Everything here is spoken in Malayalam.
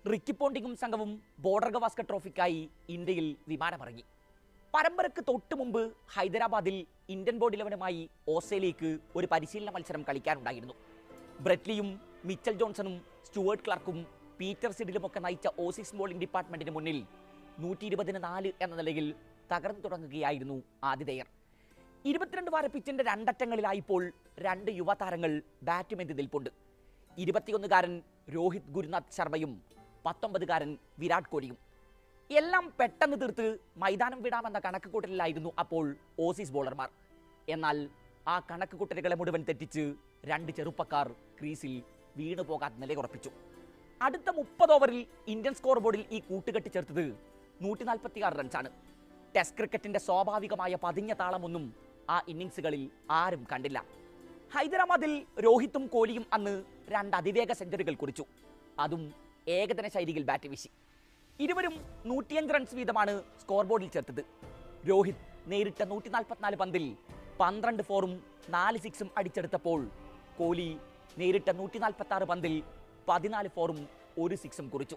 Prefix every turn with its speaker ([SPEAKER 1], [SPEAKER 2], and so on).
[SPEAKER 1] റിക്കി പോണ്ടിങ്ങും സംഘവും ബോർഡർ ഗവാസ്കർ ട്രോഫിക്കായി ഇന്ത്യയിൽ വിമാനമിറങ്ങി. പരമ്പരക്ക് തൊട്ടു മുമ്പ് ഹൈദരാബാദിൽ ഇന്ത്യൻ ബോർഡ് 11-മായി ഓസ്ട്രേലിയക്ക് ഒരു പരിശീലന മത്സരം കളിക്കാനുണ്ടായിരുന്നു. ബ്രെറ്റ്ലിയും മിച്ചൽ ജോൺസണും സ്റ്റുവർട്ട് ക്ലാർക്കും പീറ്റർ സിഡിലുമൊക്കെ നയിച്ച ഓസീസ് ബോളിംഗ് ഡിപ്പാർട്ട്മെന്റിന് മുന്നിൽ 120-4 എന്ന നിലയിൽ തകർന്നു തുടങ്ങുകയായിരുന്നു ആതിഥേയർ. 22 വാര പിച്ചിന്റെ രണ്ടറ്റങ്ങളിലായിപ്പോൾ രണ്ട് യുവതാരങ്ങൾ ബാറ്റുമെന്തി നിൽപ്പുണ്ട്. 21-കാരൻ രോഹിത് ഗുരുനാഥ് ശർമ്മയും 19-കാരൻ വിരാട് കോഹ്ലിയും. എല്ലാം പെട്ടെന്ന് തീർത്ത് മൈതാനം വിടാമെന്ന കണക്കുകൂട്ടലിലായിരുന്നു അപ്പോൾ ഓസീസ് ബോളർമാർ. എന്നാൽ ആ കണക്കുകൂട്ടലുകളെ മുഴുവൻ തെറ്റിച്ച് രണ്ട് ചെറുപ്പക്കാർ ക്രീസിൽ വീണുപോകാതെ നിലയുറപ്പിച്ചു. അടുത്ത 30 ഓവറിൽ ഇന്ത്യൻ സ്കോർ ബോർഡിൽ ഈ കൂട്ടുകെട്ടി ചേർത്തത് 146 റൺസാണ്. ടെസ്റ്റ് ക്രിക്കറ്റിന്റെ സ്വാഭാവികമായ പതിഞ്ഞ താളമൊന്നും ആ ഇന്നിംഗ്സുകളിൽ ആരും കണ്ടില്ല. ഹൈദരാബാദിൽ രോഹിത്തും കോഹ്ലിയും അന്ന് 2 അതിവേഗ സെഞ്ചുറികൾ കുറിച്ചു, അതും ഏകദിന ശൈലിയിൽ ബാറ്റ് വീശി. ഇരുവരും 105 റൺസ് വീതമാണ് സ്കോർ ബോർഡിൽ ചേർത്തത്. രോഹിത് നേരിട്ട 144 പന്തിൽ 12 ഫോറും 4 സിക്സും അടിച്ചെടുത്തപ്പോൾ കോഹ്ലി നേരിട്ട 146 പന്തിൽ 14 ഫോറും 1 സിക്സും കുറിച്ചു.